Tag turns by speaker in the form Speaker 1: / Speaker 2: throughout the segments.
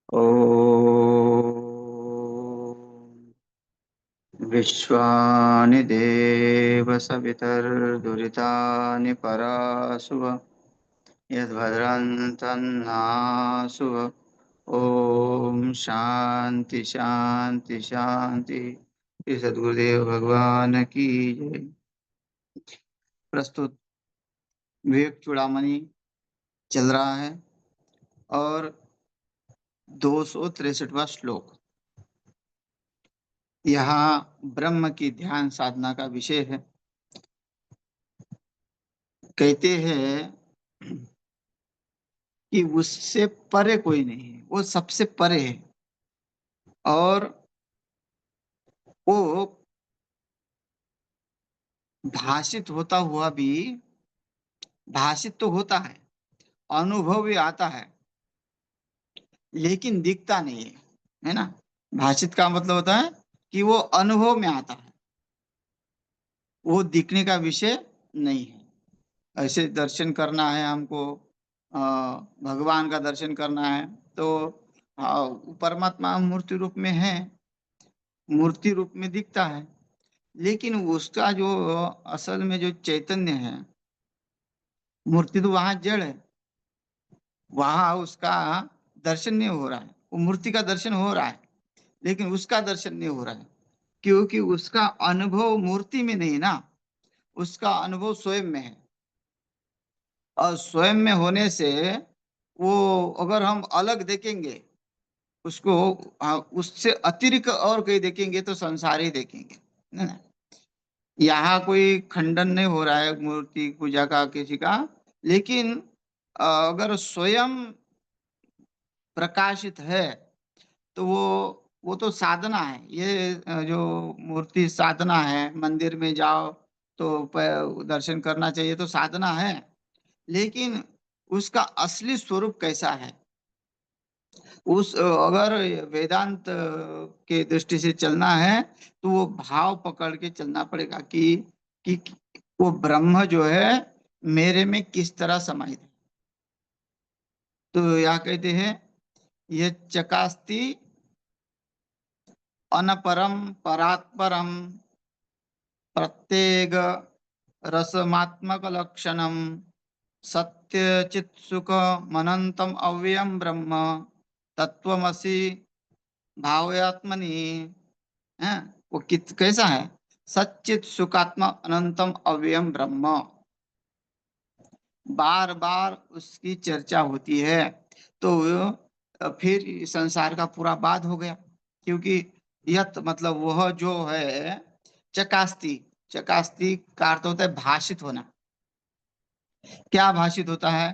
Speaker 1: ॐ विश्वानि देव सवितर्दुरितानि परासुव यद्भद्रन्तन्नासुव। ओम शांति शांति शांति। श्री सद्गुरुदेव भगवान की जय। प्रस्तुत विवेक चूड़ामणि चल रहा है और 263वां श्लोक। यहाँ ब्रह्म की ध्यान साधना का विषय है। कहते हैं कि उससे परे कोई नहीं है, वो सबसे परे है। और वो भाषित होता हुआ भी, भाषित तो होता है, अनुभव भी आता है, लेकिन दिखता नहीं है ना। भाषित का मतलब होता है कि वो अनुभव में आता है, वो दिखने का विषय नहीं है। ऐसे दर्शन करना है हमको, भगवान का दर्शन करना है तो परमात्मा मूर्ति रूप में है, मूर्ति रूप में दिखता है, लेकिन उसका जो असल में जो चैतन्य है, मूर्ति तो वहां जड़ है, वहां उसका दर्शन नहीं हो रहा है। वो मूर्ति का दर्शन हो रहा है, लेकिन उसका दर्शन नहीं हो रहा है, क्योंकि उसका अनुभव मूर्ति में नहीं ना, उसका अनुभव स्वयं में है। और स्वयं में होने से वो, अगर हम अलग देखेंगे उसको, उससे अतिरिक्त और कहीं देखेंगे तो संसार ही देखेंगे, है ना। यहाँ कोई खंडन नहीं हो रहा है मूर्ति पूजा का किसी का, लेकिन अगर स्वयं प्रकाशित है तो वो तो साधना है। ये जो मूर्ति साधना है, मंदिर में जाओ तो दर्शन करना चाहिए, तो साधना है, लेकिन उसका असली स्वरूप कैसा है, उस अगर वेदांत के दृष्टि से चलना है तो वो भाव पकड़ के चलना पड़ेगा कि वो ब्रह्म जो है मेरे में किस तरह समाहित है। तो यहाँ कहते हैं ये चकास्ति अनपरम परात्परम प्रत्येक रसमात्मक लक्षणम सत्य चित सुख मनंतम अव्ययम ब्रह्म तत्वमसि भावयात्मनि। है वो कित कैसा है, सच्चित सुखात्मा अनंतम अव्ययम ब्रह्म। बार बार उसकी चर्चा होती है तो फिर संसार का पूरा बात हो गया, क्योंकि यत मतलब वह जो है चकास्ती, चकास्ती का अर्थ होता है भाषित होना। क्या भाषित होता है,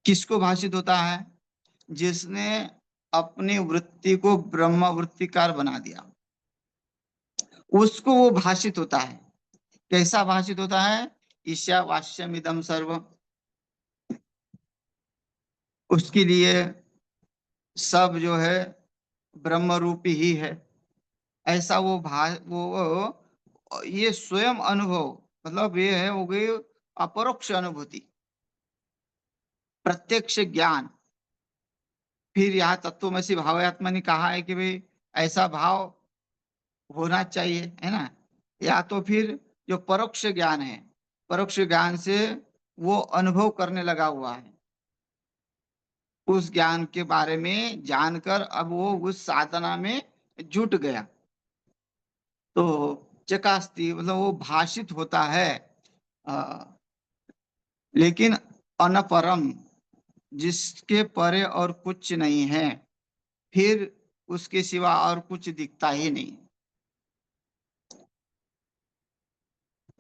Speaker 1: किसको भाषित होता है? जिसने अपनी वृत्ति को ब्रह्म वृत्तिकार बना दिया, उसको वो भाषित होता है। कैसा भाषित होता है? ईशावास्यम इदम सर्व, उसके लिए सब जो है ब्रह्म रूपी ही है। ऐसा वो ये स्वयं अनुभव, मतलब ये है हो गई अपरोक्ष अनुभूति, प्रत्यक्ष ज्ञान। फिर यहाँ तत्वमसि भावात्मा ने कहा है कि भाई ऐसा भाव होना चाहिए, है ना। या तो फिर जो परोक्ष ज्ञान है, परोक्ष ज्ञान से वो अनुभव करने लगा हुआ है, उस ज्ञान के बारे में जानकर अब वो उस साधना में जुट गया, तो चकास्ती मतलब वो भाषित होता है। अ, लेकिन अनपरम, जिसके परे और कुछ नहीं है, फिर उसके सिवा और कुछ दिखता ही नहीं।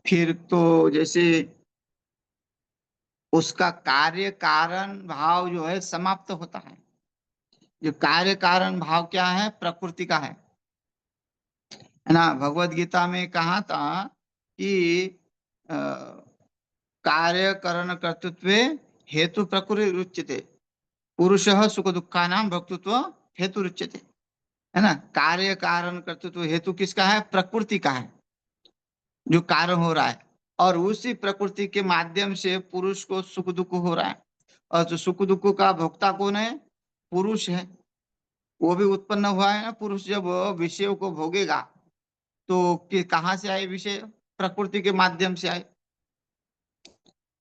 Speaker 1: फिर तो जैसे उसका कार्य कारण भाव जो है समाप्त होता है। जो कार्य कारण भाव क्या है? प्रकृति का है ना। भगवत गीता में कहा था कि अ, कार्य करण कर्तृत्व हेतु प्रकृति रुच्यते, पुरुष सुख दुखा नाम भोक्तृत्व हेतु रुच्यते, है ना। कार्य कारण कर्तृत्व हेतु किसका है? प्रकृति का है, जो कार्य हो रहा है, और उसी प्रकृति के माध्यम से पुरुष को सुख दुख हो रहा है। और जो सुख दुख का भोक्ता कौन है? पुरुष है, वो भी उत्पन्न हुआ है ना। पुरुष जब विषयों को भोगेगा तो कहाँ से आए विषय? प्रकृति के माध्यम से आए।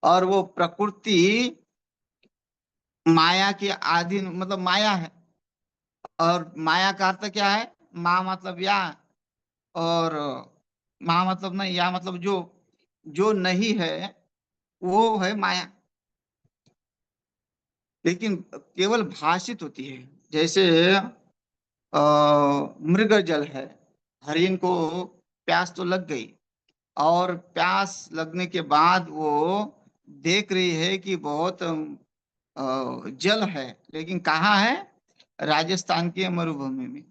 Speaker 1: और वो प्रकृति माया की आदि मतलब माया है। और माया का अर्थ क्या है? माँ मतलब या, और माँ मतलब नहीं, या मतलब जो, जो नहीं है वो है माया। लेकिन केवल भाषित होती है। जैसे मृग जल है, हरिण को प्यास तो लग गई, और प्यास लगने के बाद वो देख रही है कि बहुत जल है, लेकिन कहाँ है? राजस्थान की मरुभूमि में,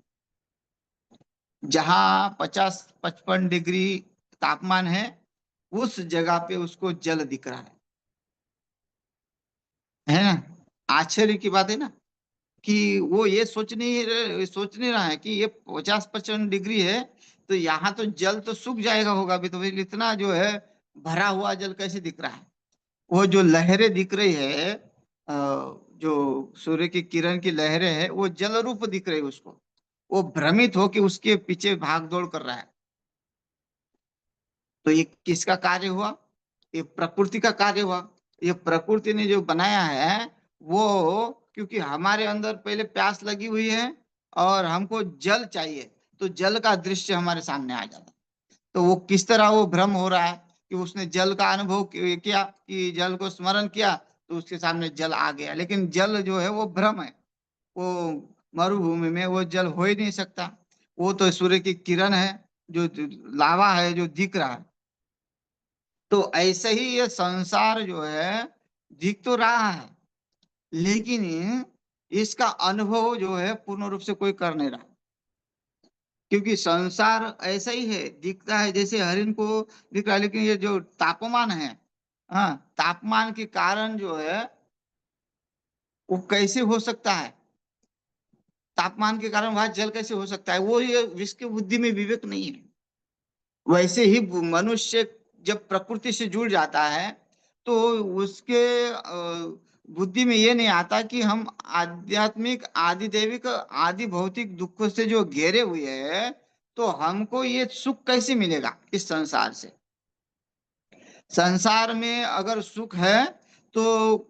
Speaker 1: जहाँ 50-55 डिग्री तापमान है, उस जगह पे उसको जल दिख रहा है ना। आश्चर्य की बात है ना, कि वो ये सोच नहीं रहा है कि ये 50-55 डिग्री है, तो यहाँ तो जल तो सूख जाएगा होगा अभी, तो फिर इतना जो है भरा हुआ जल कैसे दिख रहा है? वो जो लहरें दिख रही है, जो सूर्य की किरण की लहरें है, वो जल रूप दिख रही है उसको। वो भ्रमित हो कि उसके पीछे भाग दौड़ कर रहा है। तो ये किसका कार्य हुआ? ये प्रकृति का कार्य हुआ। ये प्रकृति ने जो बनाया है वो, क्योंकि हमारे अंदर पहले प्यास लगी हुई है और हमको जल चाहिए, तो जल का दृश्य हमारे सामने आ जाता है। तो वो किस तरह वो भ्रम हो रहा है कि उसने जल का अनुभव किया, कि जल को स्मरण किया, तो उसके सामने जल आ गया। लेकिन जल जो है वो भ्रम है। वो मरुभूमि में वो जल हो ही नहीं सकता। वो तो सूर्य की किरण है, जो लावा है जो दिख रहा है। तो ऐसे ही ये संसार जो है दिख तो रहा है, लेकिन इसका अनुभव जो है पूर्ण रूप से कोई कर नहीं रहा। क्योंकि संसार ऐसा ही है, दिखता है जैसे हरिण को दिख रहा है, लेकिन ये जो तापमान है, हाँ, तापमान के कारण जो है वो कैसे हो सकता है? तापमान के कारण वहां जल कैसे हो सकता है? वो ये जिसकी बुद्धि में विवेक नहीं है। वैसे ही मनुष्य जब प्रकृति से जुड़ जाता है, तो उसके बुद्धि में ये नहीं आता कि हम आध्यात्मिक आदि दैविक आदि भौतिक दुखों से जो घेरे हुए हैं, तो हमको ये सुख कैसे मिलेगा इस संसार से? संसार में अगर सुख है, तो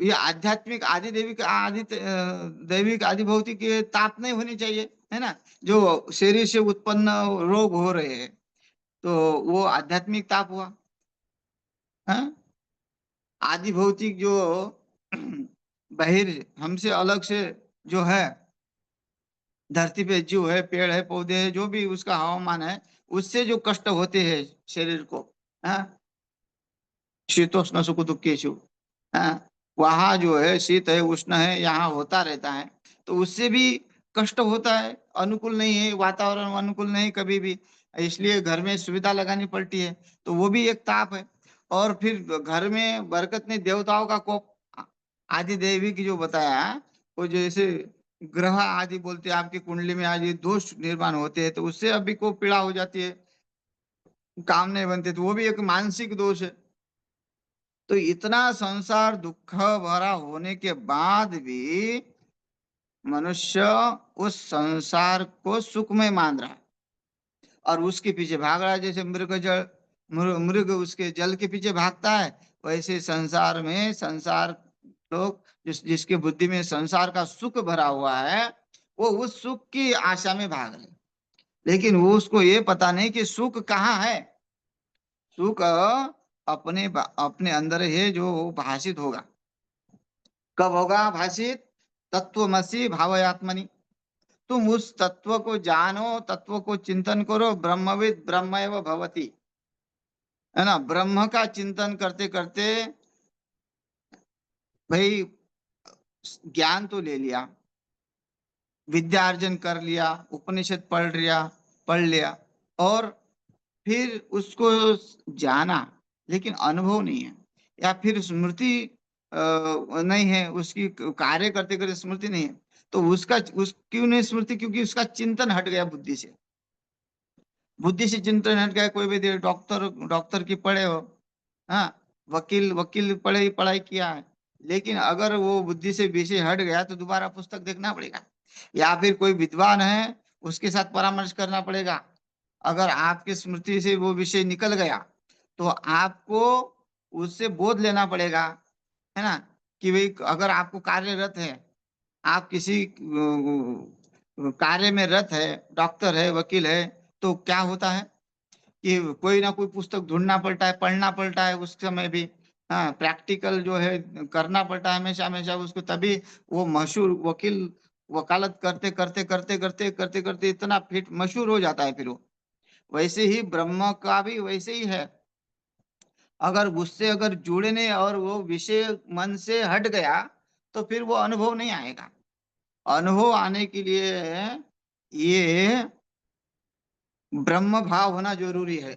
Speaker 1: ये आध्यात्मिक आदि दैविक दैविक आदि भौतिक ये ताप नहीं होनी चाहिए, है ना। जो शरीर से उत्पन्न रोग हो रहे हैं, तो वो आध्यात्मिक ताप हुआ। हाँ? आदि भौतिक जो बहिर हमसे अलग से जो है, धरती पे जीव है, पेड़ है, पौधे है, जो भी उसका हवामान है, उससे जो कष्ट होते हैं शरीर को, हाँ, शीतोष्ण सुख दुखेषु, हाँ, वहाँ जो है शीत है उष्ण है यहाँ होता रहता है, तो उससे भी कष्ट होता है। अनुकूल नहीं है वातावरण, अनुकूल नहीं कभी भी, इसलिए घर में सुविधा लगानी पड़ती है, तो वो भी एक ताप है। और फिर घर में बरकत नहीं, देवताओं का कोप, आदि देवी की जो बताया, वो जैसे ग्रह आदि बोलते हैं, आपकी कुंडली में आज ये दोष निर्माण होते हैं, तो उससे अभी को पीड़ा हो जाती है, काम नहीं बनते, तो वो भी एक मानसिक दोष है। तो इतना संसार दुख भरा होने के बाद भी मनुष्य उस संसार को सुखमय मान रहा है और उसके पीछे भाग रहा है। जैसे मृग उसके जल के पीछे भागता है, वैसे संसार में संसार लोग, जिसके बुद्धि में संसार का सुख भरा हुआ है, वो उस सुख की आशा में भाग रहे। लेकिन वो उसको ये पता नहीं कि सुख कहाँ है। सुख अपने अंदर है, जो भाषित होगा। कब होगा भाषित? तत्वमसि भावयात्मनि। तुम उस तत्व को जानो, तत्व को चिंतन करो, ब्रह्मविद ब्रह्मैव भवति, है ना। ब्रह्म का चिंतन करते करते भाई ज्ञान तो ले लिया, विद्या अर्जन कर लिया, उपनिषद पढ़ लिया, और फिर उसको जाना, लेकिन अनुभव नहीं है, या फिर स्मृति नहीं है, उसकी कार्य करते करते स्मृति नहीं है, तो उसका उस क्यों नहीं स्मृति? क्योंकि उसका चिंतन हट गया बुद्धि से। बुद्धि से चिंतन हट गया। कोई भी डॉक्टर डॉक्टर की पढ़े हो, हाँ, वकील वकील पढ़ाई किया है, लेकिन अगर वो बुद्धि से विषय हट गया तो दोबारा पुस्तक देखना पड़ेगा, या फिर कोई विद्वान है उसके साथ परामर्श करना पड़ेगा। अगर आपकी स्मृति से वो विषय निकल गया तो आपको उससे बोध लेना पड़ेगा, है ना, कि भाई अगर आपको कार्यरत है, आप किसी कार्य में रत है, डॉक्टर है, वकील है, तो क्या होता है कि कोई ना कोई पुस्तक ढूंढना पड़ता है, पढ़ना पड़ता है उस समय भी। हाँ, प्रैक्टिकल जो है करना पड़ता है हमेशा हमेशा उसको, तभी वो मशहूर वकील वकालत करते करते करते करते करते करते इतना फिट मशहूर हो जाता है फिर वो। वैसे ही ब्रह्म का भी वैसे ही है। अगर उससे अगर जुड़ने और वो विषय मन से हट गया तो फिर वो अनुभव नहीं आएगा। अनुभव आने के लिए ये ब्रह्म भाव होना जरूरी है।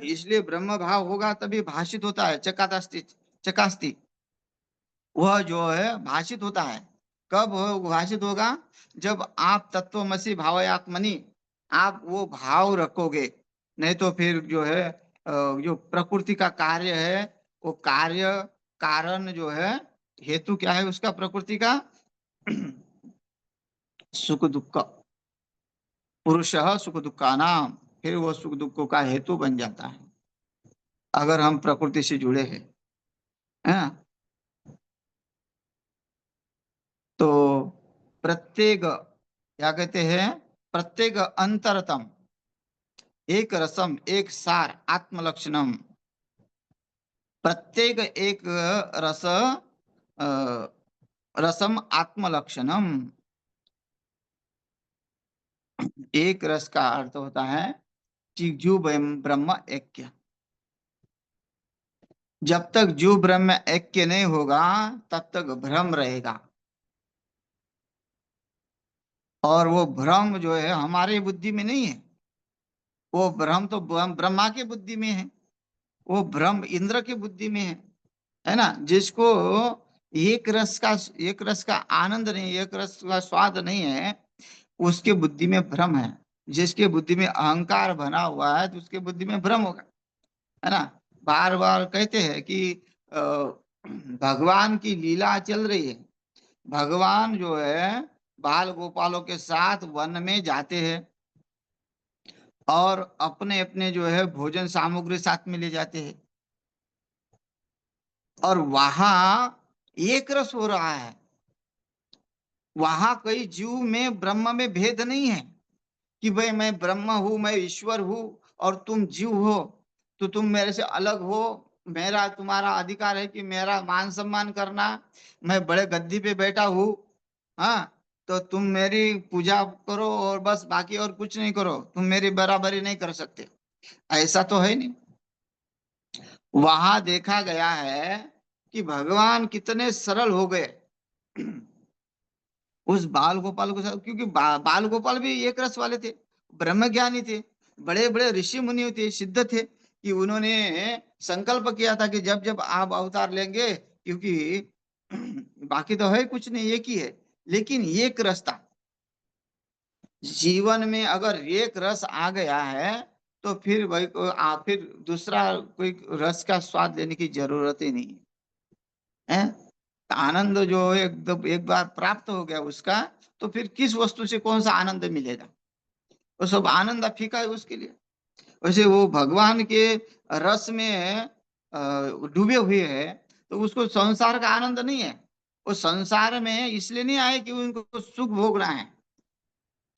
Speaker 1: इसलिए ब्रह्म भाव होगा तभी भाषित होता है, चकास्ती चकास्ती वह जो है भाषित होता है। कब भाषित होगा? जब आप तत्वमसि भावयात्मनि आप वो भाव रखोगे। नहीं तो फिर जो है जो प्रकृति का कार्य है वो कार्य कारण जो है, हेतु क्या है उसका प्रकृति का? सुख दुख, पुरुष सुख दुखा नाम, फिर वो सुख दुखों का हेतु बन जाता है अगर हम प्रकृति से जुड़े हैं, है ना। तो प्रत्येक क्या कहते हैं, प्रत्येक अंतरतम एक रसम एक सार आत्मलक्षणम, प्रत्येक एक रस रसम आत्मलक्षणम। एक रस का अर्थ होता है कि जो ब्रह्म ऐक्य। जब तक जो ब्रह्म ऐक्य नहीं होगा तब तक भ्रम रहेगा, और वो भ्रम जो है हमारे बुद्धि में नहीं है, वो भ्रम तो ब्रह्मा की बुद्धि में है, वो भ्रम इंद्र की बुद्धि में है ना। जिसको एक रस का एक रस का आनंद नहीं, एक रस का स्वाद नहीं है, उसके बुद्धि में भ्रम है। जिसके बुद्धि में अहंकार बना हुआ है तो उसके बुद्धि में भ्रम होगा, है ना। बार बार कहते हैं कि अ, भगवान की लीला चल रही है। भगवान जो है बाल गोपालों के साथ वन में जाते हैं और अपने अपने जो है भोजन सामग्री साथ में ले जाते हैं, और वहां एक रस हो रहा है। वहां कई जीव में ब्रह्म में भेद नहीं है कि भाई मैं ब्रह्म हूं, मैं ईश्वर हूं और तुम जीव हो, तो तुम मेरे से अलग हो। मेरा तुम्हारा अधिकार है कि मेरा मान सम्मान करना, मैं बड़े गद्दी पे बैठा हूँ, हाँ, तो तुम मेरी पूजा करो और बस, बाकी और कुछ नहीं करो, तुम मेरी बराबरी नहीं कर सकते। ऐसा तो है नहीं। वहां देखा गया है कि भगवान कितने सरल हो गए उस बाल गोपाल के साथ, क्योंकि बाल गोपाल भी एक रस वाले थे, ब्रह्म ज्ञानी थे, बड़े बड़े ऋषि मुनि थे, सिद्ध थे, कि उन्होंने संकल्प किया था कि जब जब आप अवतार लेंगे, क्योंकि बाकी तो है कुछ नहीं, एक ही है, लेकिन एक रास्ता जीवन में अगर एक रस आ गया है तो फिर वही फिर दूसरा कोई रस का स्वाद लेने की जरूरत ही नहीं है। आनंद जो एकदम एक बार प्राप्त हो गया उसका, तो फिर किस वस्तु से कौन सा आनंद मिलेगा? वो सब आनंद फीका है उसके लिए। वैसे वो भगवान के रस में डूबे हुए है, तो उसको संसार का आनंद नहीं है। वो संसार में इसलिए नहीं आए कि उनको सुख भोगना है,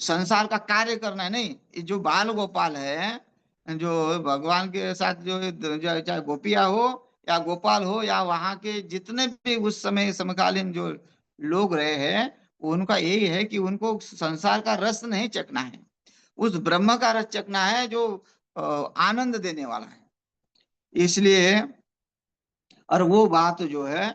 Speaker 1: संसार का कार्य करना है, नहीं। ये जो बाल गोपाल है, जो भगवान के साथ चाहे गोपिया हो या गोपाल हो या वहां के जितने भी उस समय समकालीन जो लोग रहे हैं, उनका यही है कि उनको संसार का रस नहीं चखना है, उस ब्रह्म का रस चखना है जो आनंद देने वाला है। इसलिए, और वो बात जो है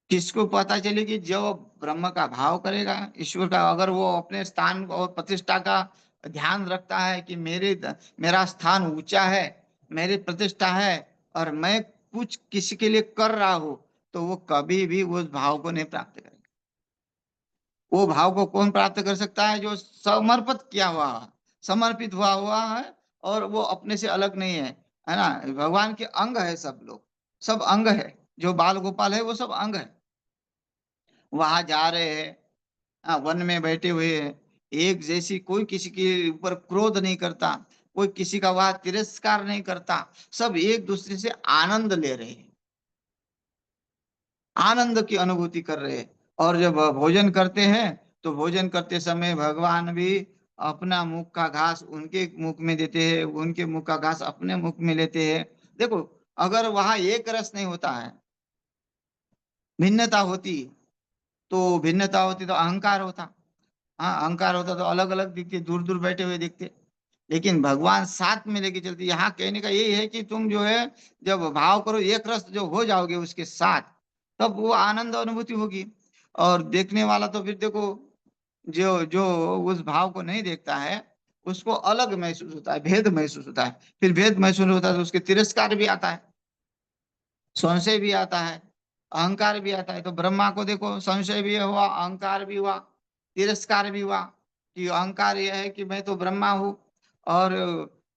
Speaker 1: किसको पता चलेगी? जो ब्रह्म का भाव करेगा, ईश्वर का, अगर वो अपने स्थान और प्रतिष्ठा का ध्यान रखता है कि मेरा स्थान ऊंचा है, मेरी प्रतिष्ठा है, और मैं कुछ किसी के लिए कर रहा हूं, तो वो कभी भी उस भाव को नहीं प्राप्त करेगा। वो भाव को कौन प्राप्त कर सकता है? जो समर्पित किया हुआ है, समर्पित हुआ हुआ है, और वो अपने से अलग नहीं है, है ना। भगवान के अंग है, सब लोग, सब अंग है। जो बाल गोपाल है वो सब अंग है। वहां जा रहे हैं, वन में बैठे हुए हैं, एक जैसी, कोई किसी के ऊपर क्रोध नहीं करता, कोई किसी का वहां तिरस्कार नहीं करता, सब एक दूसरे से आनंद ले रहे हैं, आनंद की अनुभूति कर रहे हैं। और जब भोजन करते हैं तो भोजन करते समय भगवान भी अपना मुख का घास उनके मुख में देते हैं, उनके मुख का घास अपने मुख में लेते हैं। देखो, अगर वहां एक रस नहीं होता है, भिन्नता होती, तो भिन्नता होती तो अहंकार होता। हाँ, अहंकार होता तो अलग अलग दिखते, दूर दूर बैठे हुए दिखते। लेकिन भगवान साथ में लेके चलते। यहाँ कहने का यही है कि तुम जो है, जब भाव करो, एक रस जो हो जाओगे उसके साथ, तब वो आनंद अनुभूति होगी। और देखने वाला तो फिर देखो, जो जो उस भाव को नहीं देखता है, उसको अलग महसूस होता है, भेद महसूस होता है। फिर भेद महसूस होता है तो उसके तिरस्कार भी आता है, संशय भी आता है, अहंकार भी आता है। तो ब्रह्मा को देखो, संशय भी हुआ, अहंकार भी हुआ, तिरस्कार भी हुआ। कि अहंकार यह है कि मैं तो ब्रह्मा हूँ, और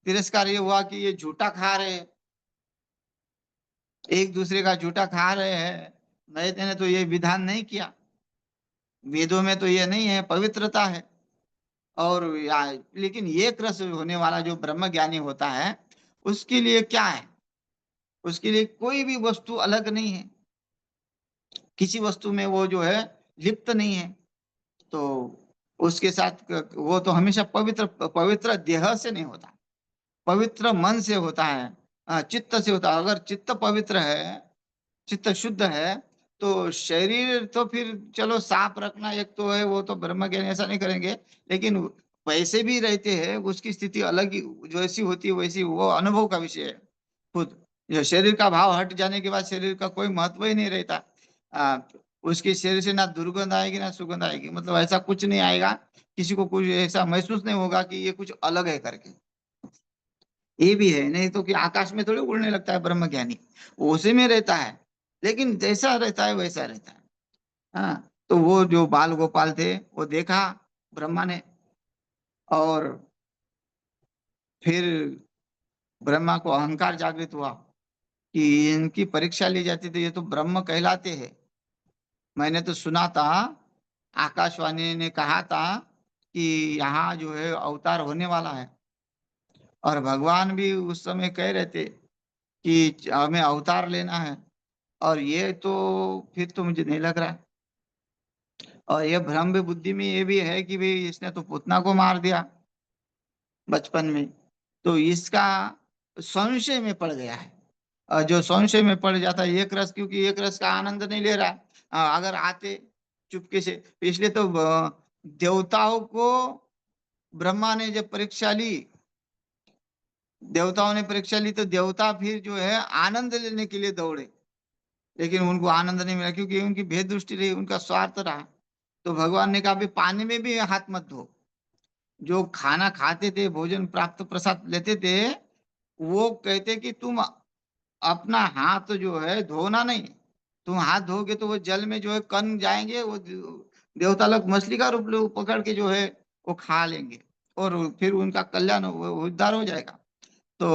Speaker 1: तिरस्कार ये हुआ कि ये झूठा खा रहे हैं, एक दूसरे का झूठा खा रहे हैं। मैंने तो ये विधान नहीं किया, वेदों में तो ये नहीं है, पवित्रता है। और लेकिन ये रस होने वाला जो ब्रह्म ज्ञानी होता है, उसके लिए क्या है, उसके लिए कोई भी वस्तु अलग नहीं है, किसी वस्तु में वो जो है लिप्त नहीं है। तो उसके साथ वो तो हमेशा पवित्र, पवित्र देह से नहीं होता, पवित्र मन से होता है, चित्त से होता है। अगर चित्त पवित्र है, चित्त शुद्ध है, तो शरीर तो फिर चलो साफ रखना एक तो है, वो तो ब्रह्म ज्ञान ऐसा नहीं करेंगे। लेकिन वैसे भी रहते हैं, उसकी स्थिति अलग ही जैसी होती है वैसी, वो अनुभव का विषय है खुद। जो शरीर का भाव हट जाने के बाद शरीर का कोई महत्व ही नहीं रहता। आ, उसके शरीर से ना दुर्गंध आएगी ना सुगंध आएगी, मतलब ऐसा कुछ नहीं आएगा, किसी को कुछ ऐसा महसूस नहीं होगा कि ये कुछ अलग है करके। ये भी है, नहीं तो कि आकाश में थोड़ी उड़ने लगता है ब्रह्म ज्ञानी, वो उसी में रहता है, लेकिन जैसा रहता है वैसा रहता है। हाँ, तो वो जो बाल गोपाल थे, वो देखा ब्रह्मा ने, और फिर ब्रह्मा को अहंकार जागृत हुआ कि इनकी परीक्षा ली जाती तो ये तो ब्रह्म कहलाते हैं। मैंने तो सुना था, आकाशवाणी ने कहा था कि यहाँ जो है अवतार होने वाला है, और भगवान भी उस समय कह रहे थे कि हमें अवतार लेना है। और ये तो फिर तो मुझे नहीं लग रहा है। और ये भ्रम भी बुद्धि में ये भी है कि भाई इसने तो पुतना को मार दिया बचपन में, तो इसका संशय में पड़ गया है। जो संशय में पड़ जाता है एक रस, क्योंकि एक रस का आनंद नहीं ले रहा है। अगर आते चुपके से, इसलिए तो देवताओं को ब्रह्मा ने जब परीक्षा ली, देवताओं ने परीक्षा ली, तो देवता फिर जो है आनंद लेने के लिए दौड़े, लेकिन उनको आनंद नहीं मिला, क्योंकि उनकी भेद दृष्टि रही, उनका स्वार्थ रहा। तो भगवान ने कहा भी पानी में भी हाथ मत धो। जो खाना खाते थे, भोजन प्राप्त प्रसाद लेते थे, वो कहते कि तुम अपना हाथ जो है धोना नहीं, तुम हाथ धोगे तो वो जल में जो है कण जाएंगे, वो देवता लोग मछली का रूप पकड़ के जो है वो खा लेंगे, और फिर उनका कल्याण उद्धार हो जाएगा। तो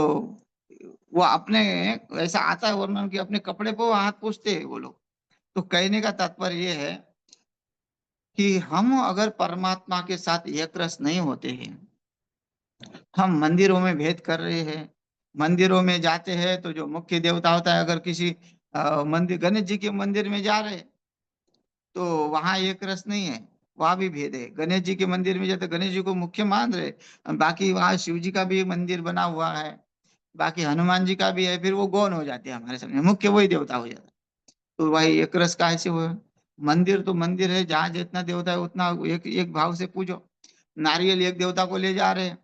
Speaker 1: वो अपने, ऐसा आता है वर्णन कि अपने कपड़े पे वो हाथ पोंछते हैं वो लोग। तो कहने का तात्पर्य ये है कि हम अगर परमात्मा के साथ एक रस नहीं होते हैं, हम मंदिरों में भेद कर रहे हैं। मंदिरों में जाते हैं तो जो मुख्य देवता होता है, अगर किसी मंदिर, गणेश जी के मंदिर में जा रहे हैं, तो वहां एक रस नहीं है, वहां भी भेद है। गणेश जी के मंदिर में जाते गणेश जी को मुख्य मान रहे, बाकी वहां शिव जी का भी मंदिर बना हुआ है, बाकी हनुमान जी का भी है, फिर वो गौण हो जाते हैं हमारे सामने, मुख्य वही देवता हो जाता है। तो भाई एक रस का ऐसे हुआ। मंदिर तो मंदिर है, जहाँ जितना देवता है उतना एक एक भाव से पूजो। नारियल एक देवता को ले जा रहे हैं,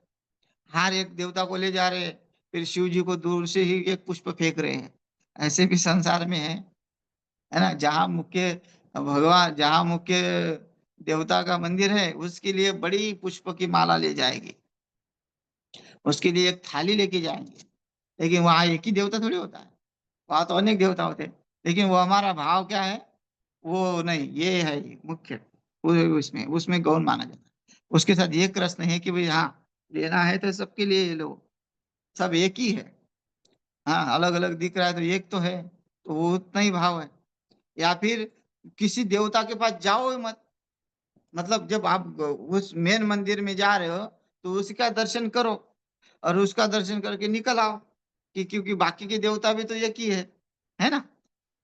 Speaker 1: हार एक देवता को ले जा रहे हैं, फिर शिव जी को दूर से ही एक पुष्प फेंक रहे हैं। ऐसे भी संसार में है ना, जहाँ मुख्य भगवान, जहाँ मुख्य देवता का मंदिर है, उसके लिए बड़ी पुष्प की माला ले जाएगी, उसके लिए एक थाली लेके जाएंगे। लेकिन वहां एक ही देवता थोड़ी होता है, वहां तो अनेक देवता होते हैं। लेकिन वो हमारा भाव क्या है, वो नहीं, ये है ये मुख्य, उसमें उसमें गौण माना जाता है। उसके साथ एक रस नहीं है कि भाई हाँ, लेना है तो सबके लिए ले लो, सब एक ही है। हाँ, अलग अलग दिख रहा है तो एक तो है। तो वो उतना ही भाव है। या फिर किसी देवता के पास जाओ ही मत, मतलब जब आप उस मेन मंदिर में जा रहे हो तो उसका दर्शन करो और उसका दर्शन करके निकल आओ, कि क्योंकि बाकी के देवता भी तो एक ही है ना।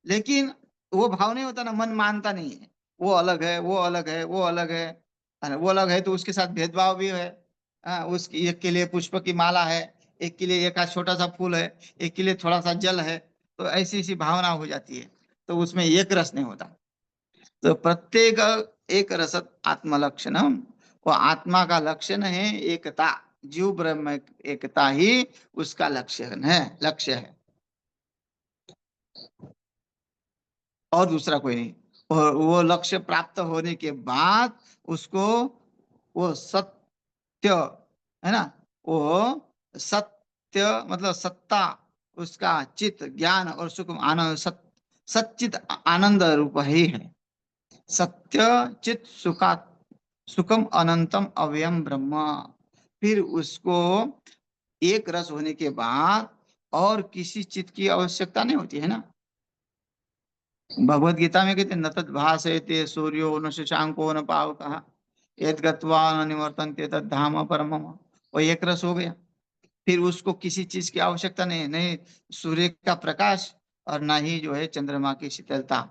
Speaker 1: लेकिन वो भाव नहीं होता ना, मन मानता नहीं है, वो अलग है, वो अलग है, वो अलग है वो अलग है, तो उसके साथ भेदभाव भी है। उसकी एक के लिए पुष्प की माला है, एक के लिए एक आध छोटा सा फूल है, एक के लिए थोड़ा सा जल है, तो ऐसी ऐसी भावना हो जाती है, तो उसमें एक रस नहीं होता। तो प्रत्येक एक रसत आत्मलक्षणम, वो आत्मा का लक्षण है एकता, जीव ब्रह्म एकता ही उसका लक्षण है, लक्ष्य है, और दूसरा कोई नहीं। और वो लक्ष्य प्राप्त होने के बाद उसको वो सत्य, है ना, वो सत्य मतलब सत्ता, उसका चित ज्ञान और सुख आनंद, सच्चित आनंद रूप ही है। सत्य चित सुखा सुखम अनंतम अव्ययम ब्रह्म। फिर उसको एक रस होने के बाद और किसी चित की आवश्यकता नहीं होती है ना। भगवत गीता में कहते न तद भासयते सूर्यो न शशांको न पावकः यद गत्वा न निवर्तन्ते तद धाम परमम। वो एक रस हो गया। फिर उसको किसी चीज की आवश्यकता नहीं है, नहीं सूर्य का प्रकाश और ना ही जो है चंद्रमा की शीतलता,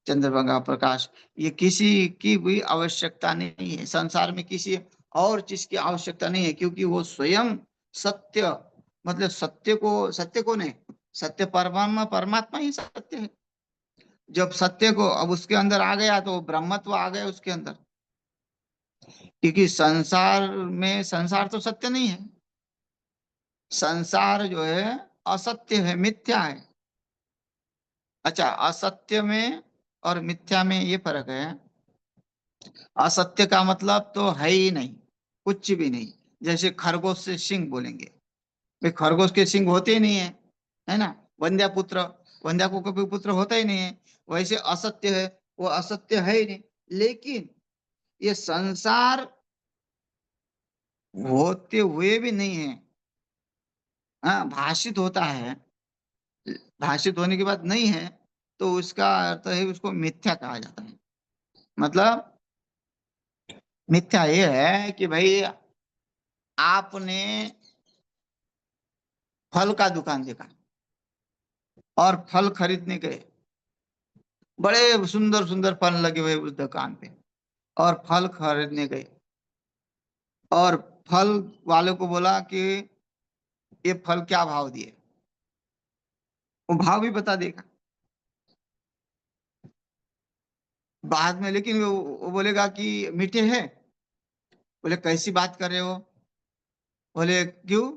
Speaker 1: चंद्रमा का प्रकाश, ये किसी की भी आवश्यकता नहीं है। संसार में किसी और चीज की आवश्यकता नहीं है, क्योंकि वो स्वयं सत्य, मतलब सत्य को नहीं, सत्य परमात्मा, परमात्मा ही सत्य है। जब सत्य को अब उसके अंदर आ गया तो ब्रह्मत्व आ गया उसके अंदर। क्योंकि संसार तो सत्य नहीं है, संसार जो है असत्य है, मिथ्या है। अच्छा, असत्य में और मिथ्या में ये फर्क है। असत्य का मतलब तो है ही नहीं, कुछ भी नहीं। जैसे खरगोश से सिंह बोलेंगे, भाई खरगोश के सिंह होते ही नहीं है, है ना। वंध्या पुत्र, वंध्या को कभी पुत्र होता ही नहीं है। वैसे असत्य है, वो असत्य है ही नहीं। लेकिन ये संसार होते हुए भी नहीं है। हाँ, भाषित होता है, भाषित होने के बाद नहीं है, तो उसका अर्थ है उसको मिथ्या कहा जाता है। मतलब मिथ्या ये है कि भाई आपने फल का दुकान देखा और फल खरीदने गए, बड़े सुंदर सुंदर फल लगे हुए उस दुकान पे, और फल खरीदने गए, और फल वाले को बोला कि ये फल क्या भाव दिए, वो भाव भी बता देगा बाद में। लेकिन वो बोलेगा कि मीठे हैं। बोले कैसी बात कर रहे हो? बोले क्यों?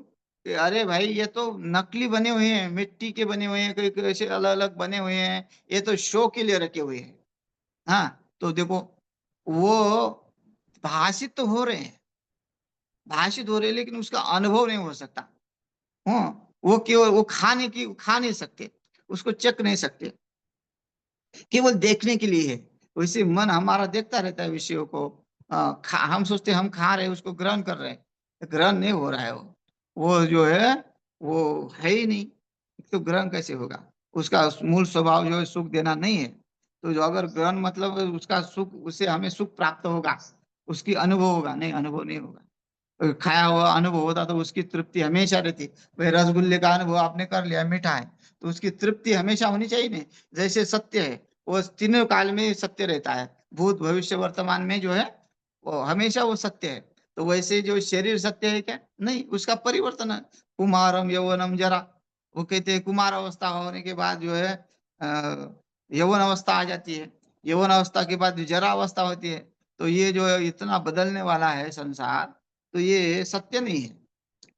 Speaker 1: कि अरे भाई ये तो नकली बने हुए हैं, मिट्टी के बने हुए हैं, कोई कोई ऐसे अलग अलग बने हुए हैं, ये तो शो के लिए रखे हुए हैं। हाँ, तो देखो, वो भाषित तो हो रहे हैं, भाषित हो रहे हैं, लेकिन उसका अनुभव नहीं हो सकता। हाँ, वो केवल वो खा नहीं सकते, उसको चख नहीं सकते, केवल देखने के लिए है। वैसे मन हमारा देखता रहता है विषयों को। हम सोचते हैं हम खा रहे हैं, उसको ग्रहण कर रहे हैं, ग्रहण नहीं हो रहा है। वो जो है वो है ही नहीं, तो ग्रहण कैसे होगा? उसका मूल स्वभाव जो है सुख देना नहीं है। तो जो अगर ग्रहण मतलब उसका सुख, उससे हमें सुख प्राप्त होगा, उसकी अनुभव होगा, नहीं अनुभव नहीं होगा। खाया हुआ अनुभव होता तो उसकी तृप्ति हमेशा रहती। भाई रसगुल्ले का अनुभव आपने कर लिया, मीठा है, तो उसकी तृप्ति हमेशा होनी चाहिए नहीं। जैसे सत्य है, वो तीनों काल में सत्य रहता है, भूत भविष्य वर्तमान में जो है वो हमेशा वो सत्य है। तो वैसे जो शरीर सत्य है क्या? नहीं, उसका परिवर्तन है। कुमारम यौवनम जरा, वो कहते हैं कुमार अवस्था होने के बाद जो है यौवन अवस्था आ जाती है, यौवन अवस्था के बाद जरा अवस्था होती है। तो ये जो है इतना बदलने वाला है संसार, तो ये सत्य नहीं है,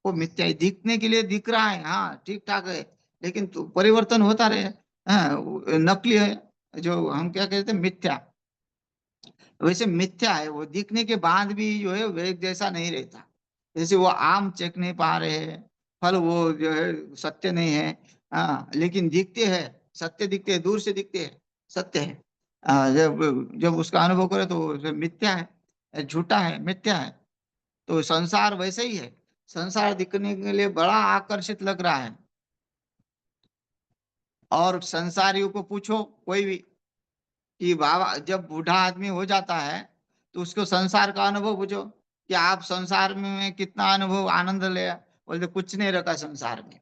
Speaker 1: वो मिथ्या है। दिखने के लिए दिख रहा है, हाँ ठीक ठाक है, लेकिन तो परिवर्तन होता रहे। हाँ, वो नकली है, जो हम क्या कहते हैं मिथ्या। वैसे मिथ्या है, वो दिखने के बाद भी जो है वो एक जैसा नहीं रहता। जैसे वो आम चख नहीं पा रहे हैं, फल वो जो है सत्य नहीं है। हाँ, लेकिन दिखते हैं, सत्य दिखते हैं, दूर से दिखते हैं, सत्य है। जब जब उसका अनुभव करे तो वो मिथ्या है, झूठा है, मिथ्या है। तो संसार वैसे ही है, संसार दिखने के लिए बड़ा आकर्षित लग रहा है, और संसारियों को पूछो कोई भी कि बाबा जब बूढ़ा आदमी हो जाता है तो उसको संसार का अनुभव पूछो कि आप संसार में कितना अनुभव आनंद लिया, बोलते कुछ नहीं रखा संसार में,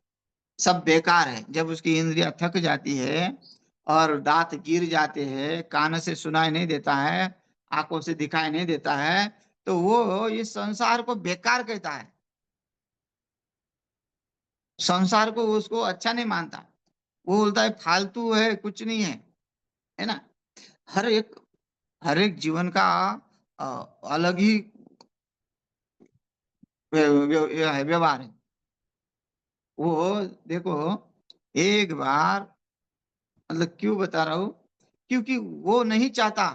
Speaker 1: सब बेकार है। जब उसकी इंद्रियां थक जाती है और दांत गिर जाते हैं, कान से सुनाई नहीं देता है, आंखों से दिखाई नहीं देता है, तो वो इस संसार को बेकार कहता है, संसार को उसको अच्छा नहीं मानता। वो बोलता है फालतू है, कुछ नहीं है ना। हर एक हर एक जीवन का अ, अलग ही व्यवहार है। वो देखो, एक बार, मतलब क्यों बता रहा हूँ, क्योंकि वो नहीं चाहता,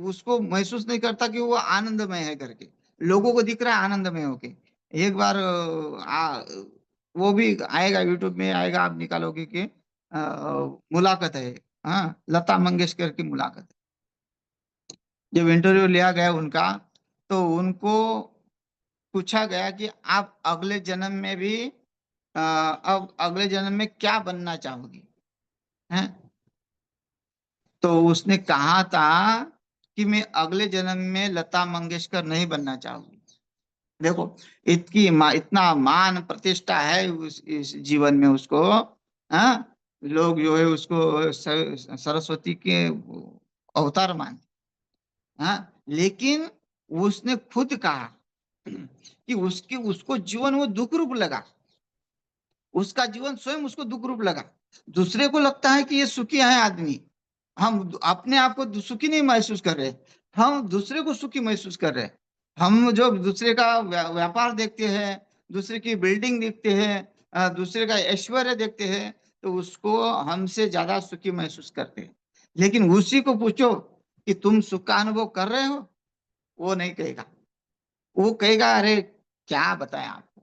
Speaker 1: उसको महसूस नहीं करता कि वो आनंदमय है करके, लोगों को दिख रहा है आनंदमय होके। एक बार वो भी आएगा, यूट्यूब में आएगा, आप निकालोगे कि मुलाकात है, हाँ, लता मंगेशकर की मुलाकात। जब इंटरव्यू लिया गया उनका, तो उनको पूछा गया कि आप अगले जन्म में भी अब अगले जन्म में क्या बनना चाहोगी, हैं? तो उसने कहा था कि मैं अगले जन्म में लता मंगेशकर नहीं बनना चाहूंगी। देखो, इतना मान प्रतिष्ठा है इस जीवन में उसको, हाँ, लोग जो है उसको सरस्वती के अवतार मानते, हाँ, लेकिन उसने खुद कहा कि उसको जीवन वो दुख रूप लगा, उसका जीवन स्वयं उसको दुख रूप लगा। दूसरे को लगता है कि ये सुखी है आदमी, हम अपने आप को सुखी नहीं महसूस कर रहे, हम दूसरे को सुखी महसूस कर रहे। हम जो दूसरे का व्यापार देखते हैं, दूसरे की बिल्डिंग देखते हैं, दूसरे का ऐश्वर्य देखते हैं, तो उसको हमसे ज्यादा सुखी महसूस करते हैं। लेकिन उसी को पूछो कि तुम सुख का अनुभव कर रहे हो, वो नहीं कहेगा। वो कहेगा अरे क्या बताएं आपको।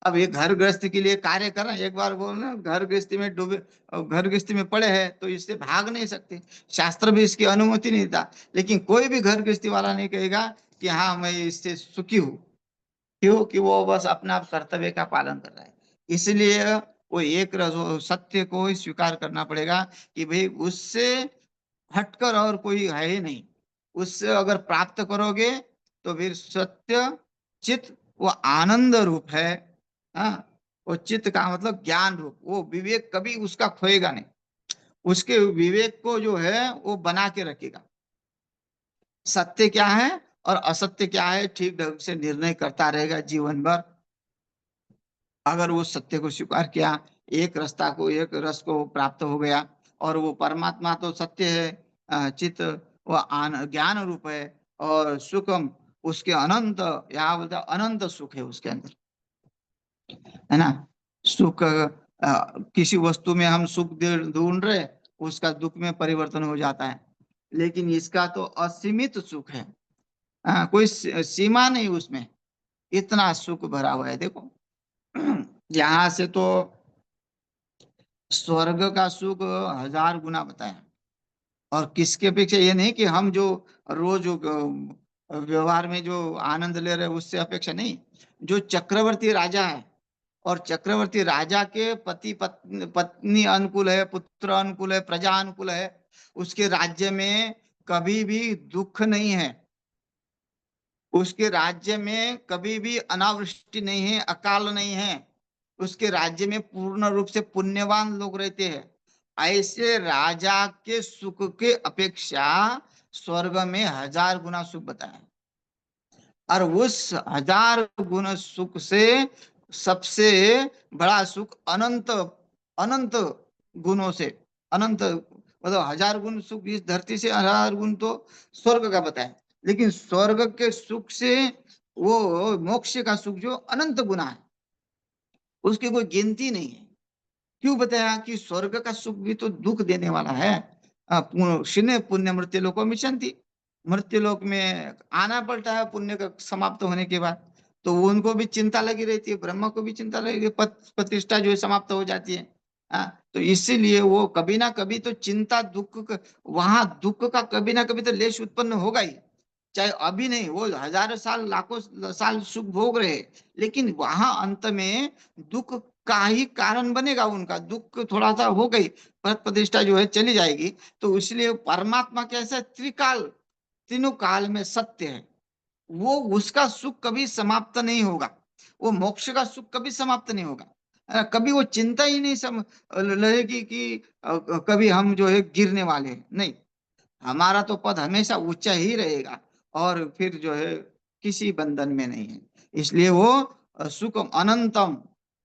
Speaker 1: अब ये घर गृहस्थी के लिए कार्य कर रहे हैं, एक बार बोलना घर गृहस्थी में डूबे, घर गृहस्थी में पड़े हैं तो इससे भाग नहीं सकते, शास्त्र भी इसकी अनुमति नहीं देता। लेकिन कोई भी घर गृहस्थी वाला नहीं कहेगा कि हाँ मैं इससे सुखी हूँ। क्यों? कि वो बस अपना कर्तव्य का पालन कर रहा है। इसलिए वो एक सत्य को ही स्वीकार करना पड़ेगा कि भाई उससे हटकर और कोई है ही नहीं। उससे अगर प्राप्त करोगे तो फिर सत्य चित वो आनंद रूप है। हाँ, वो चित्त का मतलब ज्ञान रूप, वो विवेक कभी उसका खोएगा नहीं, उसके विवेक को जो है वो बना के रखेगा। सत्य क्या है और असत्य क्या है ठीक ढंग से निर्णय करता रहेगा जीवन भर। अगर वो सत्य को स्वीकार किया, एक रास्ता को, एक रस को प्राप्त हो गया, और वो परमात्मा तो सत्य है, चित वो ज्ञान रूप है, और सुखम उसके अनंत, यहाँ बोलते अनंत सुख है उसके अंदर, है ना। सुख किसी वस्तु में हम सुख ढूंढ रहे, उसका दुख में परिवर्तन हो जाता है, लेकिन इसका तो असीमित सुख है। कोई सीमा नहीं उसमें, इतना सुख भरा हुआ है। देखो, यहाँ से तो स्वर्ग का सुख 1000 गुना बताया। और किसके अपेक्षा, ये नहीं कि हम जो रोज व्यवहार में जो आनंद ले रहे हैं उससे अपेक्षा नहीं। जो चक्रवर्ती राजा है, और चक्रवर्ती राजा के पति पत्नी अनुकूल है, पुत्र अनुकूल है, प्रजा अनुकूल है, उसके राज्य में कभी भी दुख नहीं है, उसके राज्य में कभी भी अनावृष्टि नहीं है, अकाल नहीं है, उसके राज्य में पूर्ण रूप से पुण्यवान लोग रहते हैं। ऐसे राजा के सुख के अपेक्षा स्वर्ग में 1000 गुना सुख बताया। और उस 1000 गुना सुख से सबसे बड़ा सुख अनंत अनंत गुणों से, अनंत मतलब 1000 गुण सुख इस धरती से, 1000 गुण तो स्वर्ग का बताया। लेकिन स्वर्ग के सुख से वो मोक्ष का सुख जो अनंत गुना है, उसकी कोई गिनती नहीं है। क्यों बताया? कि स्वर्ग का सुख भी तो दुख देने वाला है। क्षीणे पुण्य मृत्यु लोको मिशंति, मृत्यु लोक में आना पड़ता है पुण्य का समाप्त होने के बाद। तो उनको भी चिंता लगी रहती है, ब्रह्मा को भी चिंता लगी, प्रतिष्ठा जो है समाप्त हो जाती है। तो इसीलिए वो कभी ना कभी तो चिंता दुख वहां दुख का कभी ना कभी तो लेश उत्पन्न होगा ही। चाहे अभी नहीं, वो हजारों साल लाखों साल सुख भोग रहे, लेकिन वहां अंत में दुख का ही कारण बनेगा, उनका दुख थोड़ा सा हो गई, पद प्रतिष्ठा जो है चली जाएगी। तो इसलिए परमात्मा कैसा है, त्रिकाल, तीनों काल में सत्य है। वो उसका सुख कभी समाप्त नहीं होगा, वो मोक्ष का सुख कभी समाप्त नहीं होगा। कभी वो चिंता ही नहीं रहेगी कि कभी हम जो है गिरने वाले हैं, नहीं। हमारा तो पद हमेशा ऊंचा ही रहेगा, और फिर जो है किसी बंधन में नहीं है। इसलिए वो सुख अनंतम,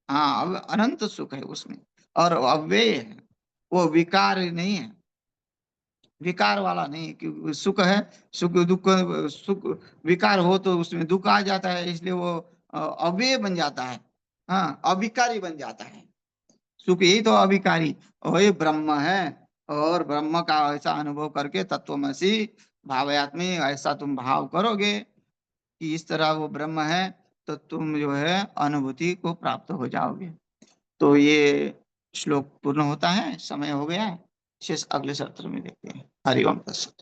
Speaker 1: हाँ अनंत सुख है उसमें, और अव्यय है, वो विकार नहीं है, विकार वाला नहीं। क्योंकि सुख है, सुख दुख, सुख विकार हो तो उसमें दुख आ जाता है, इसलिए वो अव्यय बन जाता है, हाँ अविकारी बन जाता है। सुख यही तो अविकारी, वही ब्रह्म है। और ब्रह्म का ऐसा अनुभव करके तत्वमसि भावयात्मी, ऐसा तुम भाव करोगे कि इस तरह वो ब्रह्म है, तो तुम जो है अनुभूति को प्राप्त हो जाओगे। तो ये श्लोक पूर्ण होता है, समय हो गया है। शेष अगले सत्र में देखते हैं। हरि ओम तत्सत।